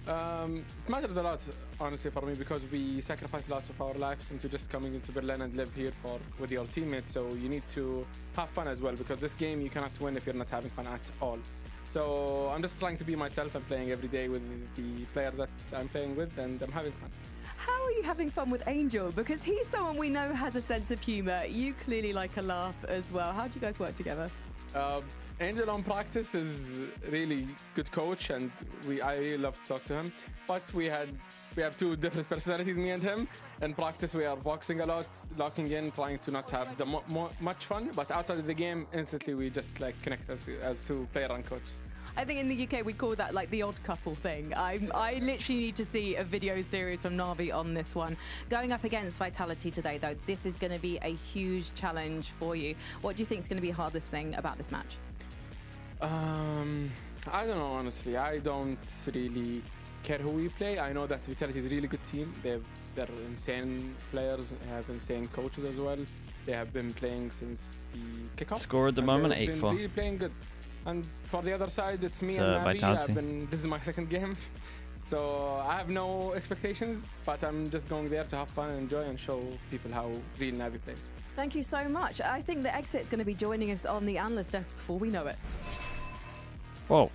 S8: It matters a lot, honestly, for me, because we sacrifice lots of our lives into just coming into Berlin and live here with your teammates. So you need to have fun as well, because this game you cannot win if you're not having fun at all. So I'm just trying to be myself and playing every day with the players that I'm playing with, and I'm having fun.
S7: How are you having fun with Angel? Because he's someone we know has a sense of humor. You clearly like a laugh as well. How do you guys work together?
S8: Angel on practice is really good coach, and I really love to talk to him. But we have two different personalities, me and him. In practice, we are boxing a lot, locking in, trying to not have the much fun. But outside of the game, instantly we just like connect as two player and coach.
S7: I think in the UK we call that like the odd couple thing. I literally need to see a video series from NAVI on this one. Going up against Vitality today, though, this is going to be a huge challenge for you. What do you think is going to be the hardest thing about this match?
S8: I don't know, honestly. I don't really care who we play. I know that Vitality is a really good team. They're insane players, have insane coaches as well. They have been playing since the kickoff.
S1: Score at the moment, 8-4.
S8: They've been really playing good. And for the other side, it's me and NAVI. This is my second game. So I have no expectations, but I'm just going there to have fun and enjoy and show people how real NAVI plays.
S7: Thank you so much. I think the Exit is going to be joining us on the analyst desk before we know it.
S1: Whoa.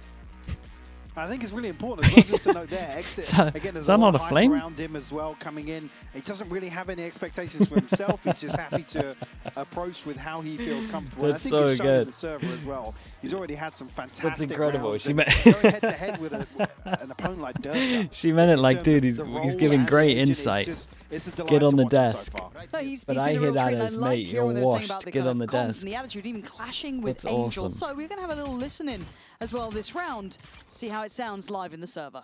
S3: I think it's really important as well just to note there. Exit, again, there's a lot of hype around him as well coming in. He doesn't really have any expectations for himself. He's just happy to approach with how he feels comfortable.
S1: That's
S3: and I think
S1: so
S3: it's shown
S1: good.
S3: in the server as well. He's already had some fantastic
S1: That's incredible.
S3: rounds.
S1: She meant
S3: Going head-to-head with an opponent like Dirk.
S1: She meant it like, dude, he's giving great insight.
S3: It's a
S1: Get on the
S3: to watch
S1: desk.
S3: So far.
S2: No, he's
S1: But
S2: been
S1: I
S2: a
S1: hear
S2: real
S1: that
S2: treat, and
S1: as,
S2: I liked
S1: mate,
S2: hearing what
S1: you're
S2: they were saying
S1: washed.
S2: about the
S1: Get
S2: kind
S1: on
S2: of
S1: the
S2: comms
S1: desk.
S2: and the attitude, even clashing with
S1: That's
S2: Angel.
S1: awesome.
S2: So we're going to have a little listen-in as well this round, see how it sounds live in the server.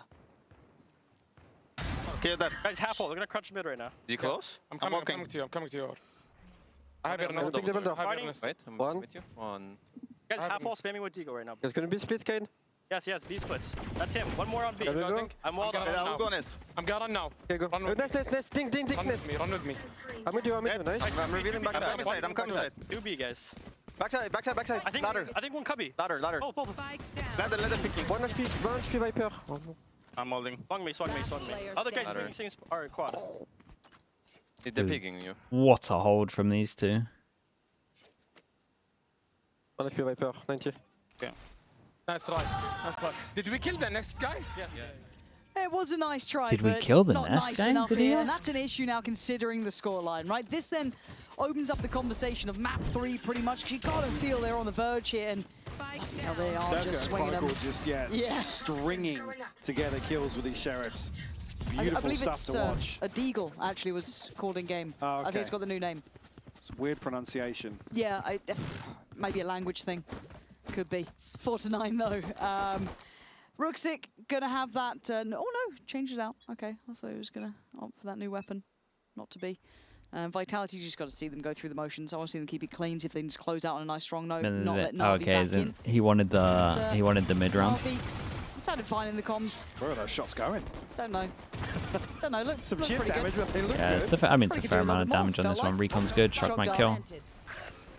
S5: Okay, that.
S6: Guys, half ult. They're gonna crunch mid right now.
S5: You close?
S8: I'm coming to you. I'm coming to you. I have your nest.
S6: Take the builder.
S5: Wait, I'm with you. One.
S6: Guys, half ult spamming with Deagle right now.
S9: It's gonna be split, Kane.
S6: Yes, B splits. That's him. One more on B.
S9: Go.
S6: I'm walled up.
S5: I'll go nest.
S8: I'm Garan now.
S9: Okay, go.
S8: Run with
S9: Nest. Ding, nest.
S8: Run with me.
S9: I'm with you, nice.
S5: I'm revealing backside. I'm coming side.
S6: Do B, guys.
S5: Backside.
S6: I think one cubby.
S5: Ladder.
S6: Oh,
S5: Ladder picking.
S9: 1 HP Viper.
S5: I'm holding.
S6: Swung me. Other guys
S5: Ladder.
S6: swinging are quad.
S5: They're picking you.
S1: What a hold from these two.
S9: 1 HP Viper, 90.
S6: Okay.
S8: Nice try. Did we kill the next guy? Yeah.
S2: It was a nice try,
S1: Did we
S2: but
S1: kill the
S2: not
S1: nest
S2: nice
S1: guy?
S2: enough
S1: Did he
S2: here. And
S1: ask?
S2: that's an issue now considering the scoreline, right? This then opens up the conversation of map 3 pretty much, because you gotta feel they're on the verge here, and bloody hell, they are
S3: Dirk
S2: just
S3: and
S2: swinging them.
S3: Chronicle just stringing together kills with these sheriffs.
S2: I
S3: Beautiful
S2: believe
S3: stuff
S2: it's
S3: to watch.
S2: a Deagle actually was called in game.
S3: Oh,
S2: I think
S3: okay.
S2: it's got the new name.
S3: It's weird pronunciation.
S2: Yeah, maybe a language thing. Could be. 4-9 though. Ruxic gonna have that. Oh no, changed it out. Okay, I thought he was gonna opt for that new weapon. Not to be. Vitality, you just got to see them go through the motions. I want to see them keep it clean. See if they can just close out on a nice strong note. Not let NAVI back in.
S1: He wanted the mid round.
S2: NAVI, it sounded fine in the comms.
S3: Where are those shots going?
S2: Don't know. Look,
S3: Some
S2: look
S3: chip
S2: pretty
S3: damage,
S2: good.
S3: but they look
S1: Yeah,
S3: good.
S1: it's a fair
S2: Pretty
S1: amount of
S2: good, a little
S1: damage
S2: bit
S1: on
S2: more,
S1: this one.
S2: felt
S1: Recon's
S2: like.
S1: good. Shock might kill.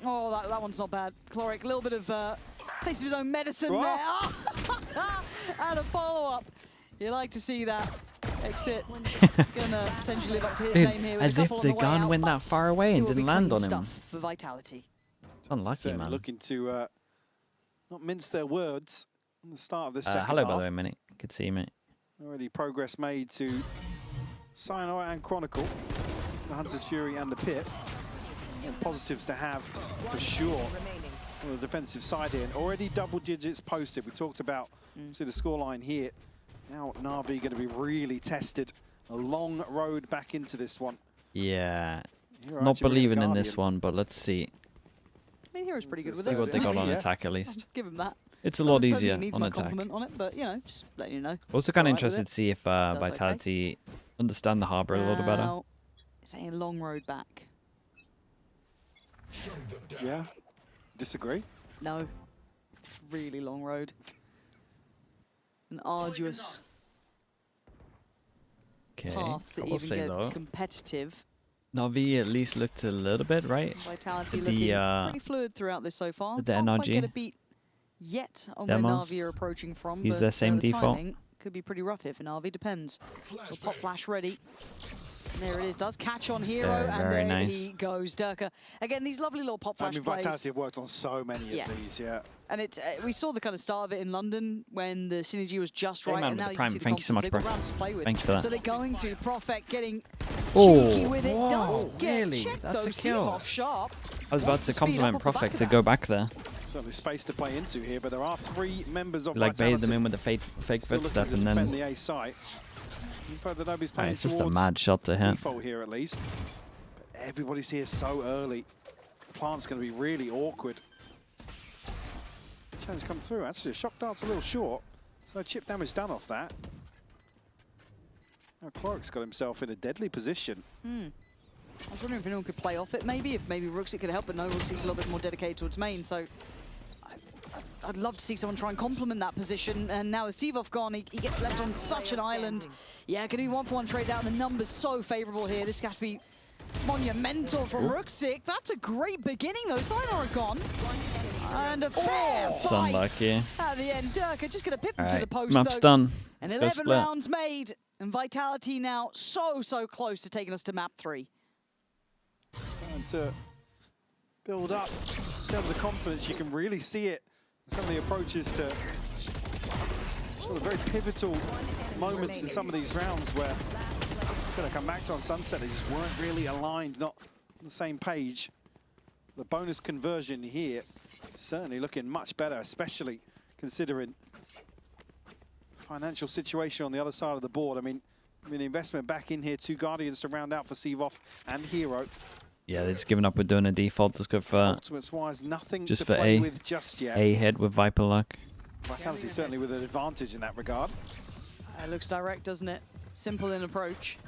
S2: Oh, that one's not bad. Chloric, a little bit of taste of his own medicine
S3: Whoa.
S2: there. And a follow-up. You like to see that. Exit. Gonna potentially live up to his
S1: Dude,
S2: name here with
S1: as
S2: a
S1: if
S2: couple
S1: the
S2: on the way
S1: gun
S2: out,
S1: went that
S2: but
S1: far away
S2: it
S1: and
S2: will be
S1: didn't land
S2: clean
S1: on him.
S2: stuff for Vitality.
S1: It's unlucky,
S3: Certainly
S1: man.
S3: looking to not mince their words on the start of this second
S1: Hello,
S3: half.
S1: by the way, Minnie. Good to see you, mate.
S3: Already progress made to Cyanide and Chronicle, the Hunter's Fury and the Pit. And positives to have for sure on the defensive side here. And already double digits posted. We talked about see the scoreline here. Now NAVI going to be really tested. A long road back into this one.
S1: Yeah.
S3: Here are
S1: Not
S3: actually
S1: believing in
S3: Guardian.
S1: this one, but let's see.
S2: I mean, Hero's pretty good with
S1: See
S2: it.
S1: what they got on
S3: Yeah.
S1: attack at least.
S2: Give him that.
S1: It's a lot
S2: Don't think
S1: easier
S2: he needs
S1: on
S2: my
S1: attack.
S2: compliment on it, but you know, just letting you know.
S1: Also
S2: It's
S1: kind of
S2: alright with
S1: interested
S2: it.
S1: to see if
S2: Does okay.
S1: Vitality understand the harbor a little better.
S2: Now, saying long road back.
S3: Yeah. Disagree?
S2: No. Really long road. An arduous
S1: Okay.
S2: path to
S1: I will
S2: even
S1: say
S2: get
S1: though,
S2: competitive.
S1: Navi at least looked a little bit right.
S2: Vitality
S1: The,
S2: looking pretty fluid throughout this so far.
S1: the
S2: Not quite
S1: NRG
S2: get a beat yet on
S1: demos.
S2: where NAVI are approaching from.
S1: Use
S2: but
S1: their same
S2: the
S1: default.
S2: timing could be pretty rough here for NAVI. Depends. The pop flash ready. And there it is. Does catch on Hero, and there
S1: nice.
S2: he goes. Durka. Again, these lovely little pop flash plays.
S3: Vitality have worked on so many of these,
S2: And it's we saw the kind of start of it in London when the synergy was just
S1: Hey,
S2: right,
S1: man,
S2: and
S1: with
S2: now
S1: the
S2: you
S1: prime.
S2: can see the
S1: Thank you so much,
S2: confidence.
S1: bro.
S2: They've got rounds to play with.
S1: Thank you for that.
S2: So they're going to Prophet getting
S1: Oh,
S2: cheeky with it. Does
S1: whoa,
S2: get
S1: really?
S2: checked
S1: That's
S2: though.
S1: a kill.
S2: Off sharp.
S1: I was about
S2: Wants
S1: to
S2: speed
S1: compliment
S2: up off the back
S1: Prophet
S2: of
S1: to
S2: that.
S1: go back there.
S3: Certainly space to play into here, but there are 3 members of
S1: Like
S3: Vitality.
S1: baited them in with the fake
S3: Still
S1: footstep,
S3: looking to
S1: and
S3: defend
S1: then
S3: the A site. The Nobi's playing
S1: it's just a
S3: towards
S1: mad shot to hit.
S3: default here at least. But everybody's here so early. Plant's going to be really awkward. Challenge come through. Actually, shock dart's a little short, so chip damage done off that. Now Cloric's got himself in a deadly position.
S2: I was wondering if anyone could play off it, maybe. If maybe Rooksy could help, but no, Rooksy's a little bit more dedicated towards main. So I'd love to see someone try and complement that position. And now with Sevov gone, he gets left on such an island. Yeah, can do 1-for-1 trade out. The numbers so favorable here. This has to be monumental from Rooksy. That's a great beginning, though. Sinar are gone. And a fair fight
S1: unlucky.
S2: at the end. Durka just going to pip him
S1: All
S2: to the
S1: right,
S2: post,
S1: map's
S2: though.
S1: done.
S2: And
S1: Let's go
S2: 11
S1: split.
S2: rounds made. And Vitality now so close to taking us to map 3.
S3: Starting to build up in terms of confidence. You can really see it in some of the approaches to sort of very pivotal moments in some of these rounds where instead of come back to on Sunset, they just weren't really aligned, not on the same page. The bonus conversion here certainly looking much better, especially considering financial situation on the other side of the board. I mean, the investment back in here, 2 Guardians to round out for Sevov and Hero.
S1: Yeah, they're just giving up with doing a default. Let's go for
S3: Ultimates-wise, nothing
S1: just
S3: to
S1: for
S3: play
S1: A.
S3: with just yet.
S1: A hit with Viper luck.
S3: Vitality certainly with an advantage in that regard.
S2: It looks direct, doesn't it? Simple in approach.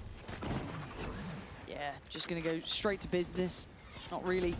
S2: Yeah, just going to go straight to business. Not really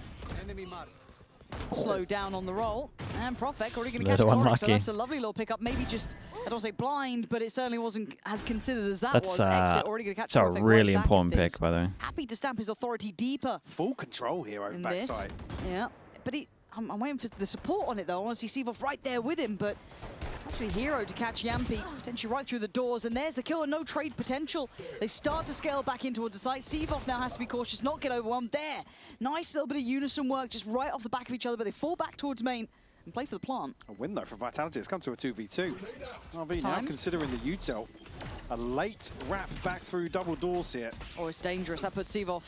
S2: slow down on the roll. And Prophet already going to catch Cloric, so that's a lovely little pickup. Maybe just, I don't say blind, but it certainly wasn't as considered as that was. Exit already going to catch
S1: That's
S2: Prophet
S1: a really
S2: right
S1: important pick, by the way.
S2: Happy to stamp his authority deeper.
S3: Full control here over
S2: in
S3: backside.
S2: This. Yeah, but I'm waiting for the support on it though. I want to see Sevov right there with him, but it's actually Hero to catch Yampi, potentially right through the doors, and there's the kill and no trade potential. They start to scale back in towards the site. Sevov now has to be cautious, not get overwhelmed there. Nice little bit of unison work, just right off the back of each other, but they fall back towards main and play for the plant.
S3: A win though for Vitality. It's come to a 2v2. RV now considering the util. A late wrap back through double doors here.
S2: Oh, it's dangerous. That puts Sevov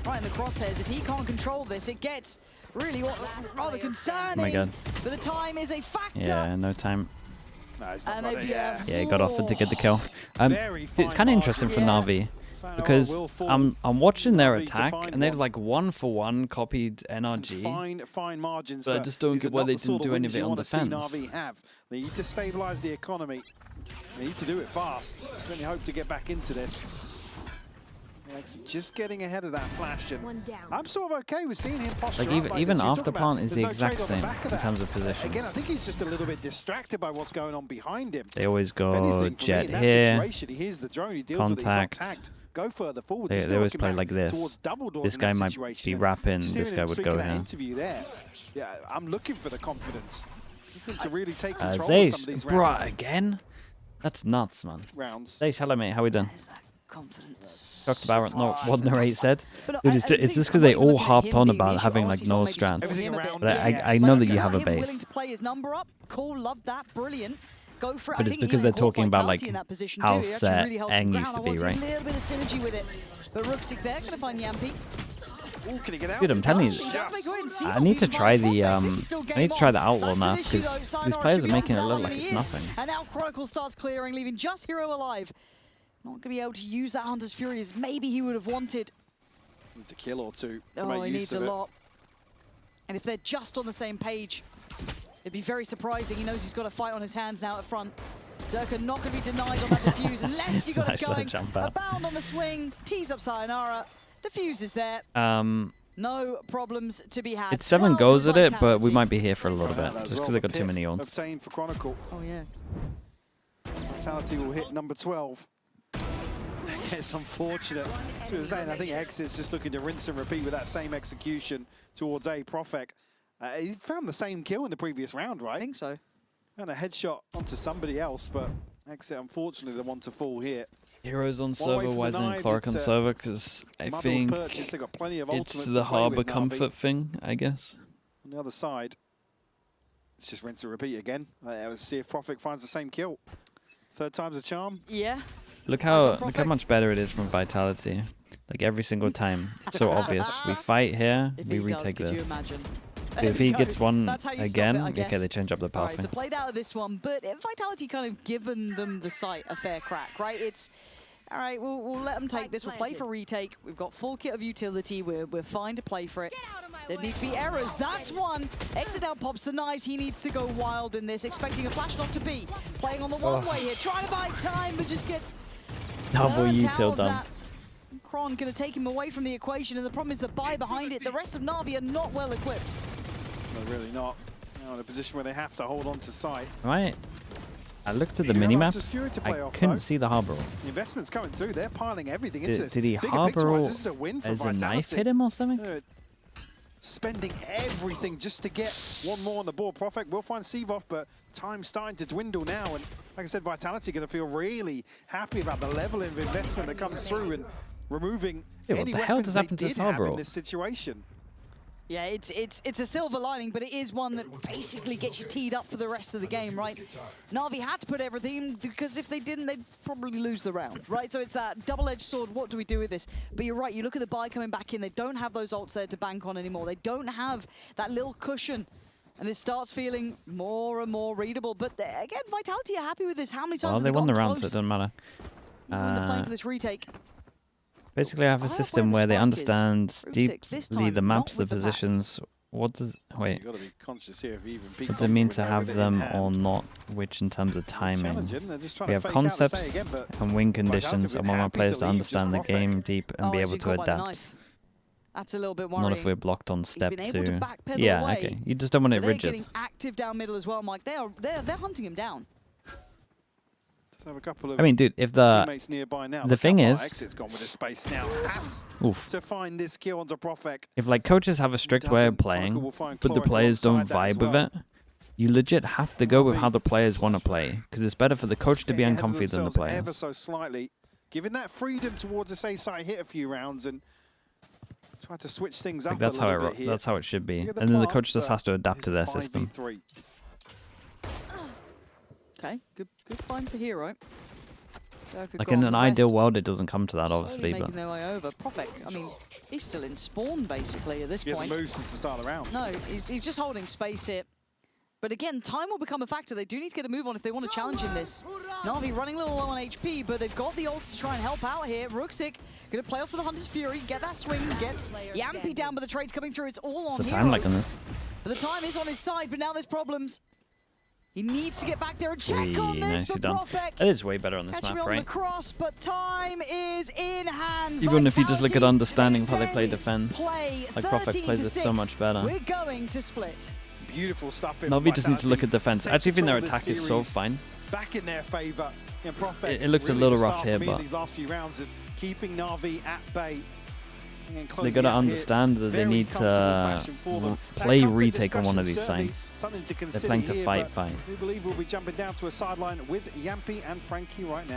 S2: right in the crosshairs. If he can't control this, it gets really rather concerning.
S1: Oh my god.
S2: But the time is a factor.
S1: Yeah, no time.
S3: No,
S2: And
S1: Yeah, he got offered to get the kill. It's kind of interesting for Navi because I'm watching their attack and they're like 1-for-1 copied NRG.
S3: Fine margins.
S1: But I just don't get why they didn't do any of it on defense.
S3: Navi have. They need to stabilize the economy. They need to do it fast. Certainly hope to get back into this. Just getting ahead of that flash, and I'm sort of okay with seeing him posture
S1: Like
S3: up
S1: even
S3: this.
S1: after plant is
S3: There's
S1: the
S3: no
S1: exact
S3: trade on the
S1: same
S3: back of
S1: in
S3: that.
S1: terms of positions.
S3: Again, I think he's just a little bit distracted by what's going on behind him.
S1: They always
S3: If
S1: go
S3: anything, for
S1: jet
S3: me, in that
S1: here,
S3: situation, he hears the drone, he deals
S1: contact.
S3: with it, he's not tagged. Go further forward.
S1: They always play like this. This guy might be wrapping, this guy would go here.
S3: Interview there. Yeah, I'm looking for the confidence. To really take control of some of
S1: Zeiss,
S3: these
S1: bruh,
S3: rounds.
S1: again? That's nuts, man.
S3: Rounds.
S1: Zeiss, hello mate, how we doing?
S2: There's that confidence.
S1: Talked about what Narrate said.
S2: But
S1: Dude,
S2: I
S1: it's
S2: think
S1: just because they
S2: I'm
S1: all
S2: looking at
S1: harped
S2: him
S1: on
S2: being the
S1: about
S2: issue.
S1: having
S2: Honestly,
S1: like no
S2: someone maybe
S1: strand.
S3: Everything
S2: him a bit.
S3: around
S1: But
S3: it,
S1: I
S3: yes.
S1: know that you
S2: Look
S1: have a
S2: at him
S1: base.
S2: willing to play his number up. Cool, love that, brilliant. Go for it.
S1: But
S2: I
S1: it's
S2: think
S1: because
S2: even
S1: they're
S2: in
S1: talking about,
S2: Vitality
S1: like,
S2: in that position
S1: how
S2: too. He actually
S1: set
S2: really held some
S1: Eng
S2: ground.
S1: used to
S2: I
S1: be,
S2: want to see
S1: right?
S2: a little bit of synergy with it. But Rooksik there, gonna find Yampi.
S3: Ooh, can he get out?
S1: Dude, I'm telling you,
S2: He does make a win.
S1: I
S2: Sevov
S1: need to
S2: even
S1: try
S2: finds
S1: the
S2: Prophet. This is still
S1: I
S2: game
S1: need to try
S2: on.
S1: the outlaw
S2: That's
S1: now
S2: an issue,
S1: because
S2: though.
S1: these
S2: Sayonara
S1: players
S2: should
S1: are
S2: be
S1: making it
S2: on
S1: look
S2: fire,
S1: like
S2: and
S1: it's
S2: he is.
S1: nothing.
S2: And now Chronicle starts clearing, leaving just Hero alive. Not going to be able to use that Hunter's Fury as maybe he would have wanted.
S3: Needs a kill or two to
S2: Oh,
S3: make
S2: he
S3: use
S2: needs
S3: of
S2: a
S3: it.
S2: lot. And if they're just on the same page, it'd be very surprising. He knows he's got a fight on his hands now at front. Durka not going to be denied on that defuse unless you got
S1: Nice
S2: it
S1: little
S2: going.
S1: jump
S2: A
S1: out.
S2: bound on the swing, tees up Sayonara. Diffuse is there. No problems to be had.
S1: It's 7
S2: 12
S1: goes at it, but
S2: Vitality.
S1: we might be here for a little bit
S3: That as
S1: just
S3: well,
S1: because they
S3: the
S1: got too
S3: pit
S1: many ons.
S3: Obtained for Chronicle.
S2: Oh, yeah.
S3: Vitality will hit number 12. It's unfortunate. So I was saying, I think Exit's just looking to rinse and repeat with that same execution towards A. Profek. He found the same kill in the previous round, right?
S2: I think so.
S3: And a headshot onto somebody else, but Exit, unfortunately, the one to fall here.
S1: Heroes on
S3: One
S1: server,
S3: way
S1: why
S3: from the
S1: isn't
S3: knives,
S1: Cloric on
S3: it's,
S1: server? Because I
S3: muddled
S1: think
S3: purchase. They've got plenty of
S1: it's
S3: ultimates
S1: the
S3: to play
S1: harbor
S3: with, NAVI.
S1: comfort thing, I guess.
S3: On the other side, it's just rinse and repeat again. Let's see if Prophet finds the same kill. Third time's a charm.
S2: Yeah.
S1: Look how much better it is from Vitality. Like every single time. So obvious. We fight here,
S2: If
S1: we
S2: he
S1: retake
S2: does, could
S1: this.
S2: you imagine?
S1: If he gets one
S2: That's how you
S1: again,
S2: stop it, I
S1: okay,
S2: guess.
S1: they change up the
S2: All right,
S1: pathing.
S2: so played out of this one, but Vitality kind of given them the site a fair crack, right? It's, all right, we'll let them take this. We'll play for retake. We've got full kit of utility. We're fine to play for it. There need to be errors. That's one. Exit out pops the knight. He needs to go wild in this, expecting a flash not to be. Playing on the one-way here, trying to buy time, but just gets
S1: Double
S2: burnt
S1: util
S2: out
S1: done.
S2: that. Kron going to take him away from the equation, and the problem is the buy behind it. The rest of Navi are not well equipped.
S3: No, really not. Now in a position where they have to hold on to site.
S1: Right. I looked at the
S3: You have
S1: minimap.
S3: Natus Fury to play
S1: I
S3: off,
S1: couldn't
S3: though.
S1: see the harbor.
S3: The investment's coming through. They're piling everything into this.
S1: Did he
S3: Bigger
S1: harbor
S3: picture-wise, this is a win for
S1: as a
S3: Vitality.
S1: knife hit him or something?
S3: They're spending everything just to get one more on the board. Prophet will find Seavoff, but time's starting to dwindle now. And like I said, Vitality going to feel really happy about the level of investment that comes through and removing
S1: Yeah, what
S3: any
S1: the hell
S3: weapons
S1: just
S3: they
S1: happened to
S3: did have
S1: Harbor?
S3: in this situation.
S2: Yeah, it's a silver lining, but it is one that basically gets you teed up for the rest of the game, right? Na'Vi had to put everything, because if they didn't, they'd probably lose the round, right? So it's that double-edged sword, what do we do with this? But you're right, you look at the buy coming back in, they don't have those ults there to bank on anymore. They don't have that little cushion, and it starts feeling more and more readable. But again, Vitality are happy with this. How many times
S1: Well,
S2: have
S1: they won the
S2: gotten
S1: round, so it
S2: close?
S1: doesn't matter.
S2: When they're playing for this retake.
S1: Basically, I have a system where they understand
S2: This
S1: deeply
S2: time,
S1: the
S2: not
S1: maps, the
S2: with the pack.
S1: positions. What does wait?
S3: You've got to be conscious here if even
S1: What does it mean to have them or not? Which in terms of timing? We have concepts and win conditions. I want my players to understand the game deep and be able to adapt.
S2: That's a little bit worrying.
S1: Not if we're blocked on step
S2: been able to
S1: 2.
S2: backpedal
S1: Yeah,
S2: away,
S1: okay. You just don't want it
S2: But they're
S1: rigid.
S2: getting active down middle as well, Mike. They're hunting him down.
S3: Let's have a couple of
S1: I mean, dude, if
S3: teammates nearby now.
S1: the
S3: Look
S1: thing
S3: how far
S1: is,
S3: Exit's gone with his space now. Has
S1: oof.
S3: to find this kill onto Prophet.
S1: If like coaches have a strict way of
S3: Doesn't.
S1: playing,
S3: Chronicle will find
S1: but the
S3: Chloric
S1: players don't
S3: alongside that as
S1: vibe with
S3: well.
S1: it, you legit have to go with how the players want to play, because it's better for the coach to be
S3: Getting ahead of
S1: uncomfy than the
S3: themselves Ever
S1: players.
S3: so slightly, giving that freedom towards the A side, hit a few rounds and try to switch things up.
S1: Like that's
S3: a
S1: how
S3: little
S1: it
S3: bit here.
S1: that's how it should be,
S3: Look at
S1: and then the
S3: plant,
S1: coach just
S3: but
S1: has to adapt
S3: it's
S1: to their
S3: 5v3.
S1: system.
S2: Okay, good find for Hero.
S1: Like in an ideal world, it doesn't come to that,
S2: Slowly
S1: obviously,
S2: making
S1: but
S2: their way over. Prophet, I mean, he's still in spawn basically at this
S3: He hasn't
S2: point.
S3: moved since the start of the round.
S2: No, he's just holding space here. But again, time will become a factor. They do need to get a move on if they want to challenge in this. Na'Vi running a little low on HP, but they've got the ults to try and help out here. Ruxic going to play off for the Hunter's Fury, get that swing, gets Yampi down, but the trade's coming through. It's all on
S1: what's the
S2: Hero.
S1: time like on this?
S2: But the time is on his side, but now there's problems. He needs to get back there and check
S1: Wee,
S2: on this
S1: nicely
S2: for
S1: done.
S2: Prophet.
S1: It is way better on this
S2: Catching
S1: map,
S2: on the
S1: right?
S2: cross, but time is in hand.
S1: Even if you just look at
S2: Vitality
S1: understanding how they play
S2: extend
S1: defense,
S2: play
S1: like Prophet plays it so
S2: 13-6.
S1: much better.
S2: We're going to split.
S3: Beautiful stuff.
S1: Navi just needs to look at defense. I actually think their
S3: Take
S1: attack
S3: control
S1: is
S3: of
S1: so
S3: this
S1: fine.
S3: Back in their favour. And Prophet
S1: It looks a
S3: really
S1: little
S3: the
S1: rough
S3: start
S1: here,
S3: for me in
S1: but
S3: these last few rounds of keeping Navi at bay.
S1: They got to understand that they need to play retake on one of these sides. They're playing to fight.
S3: We believe we'll be jumping down to a sideline with Yampi and Frankie right now.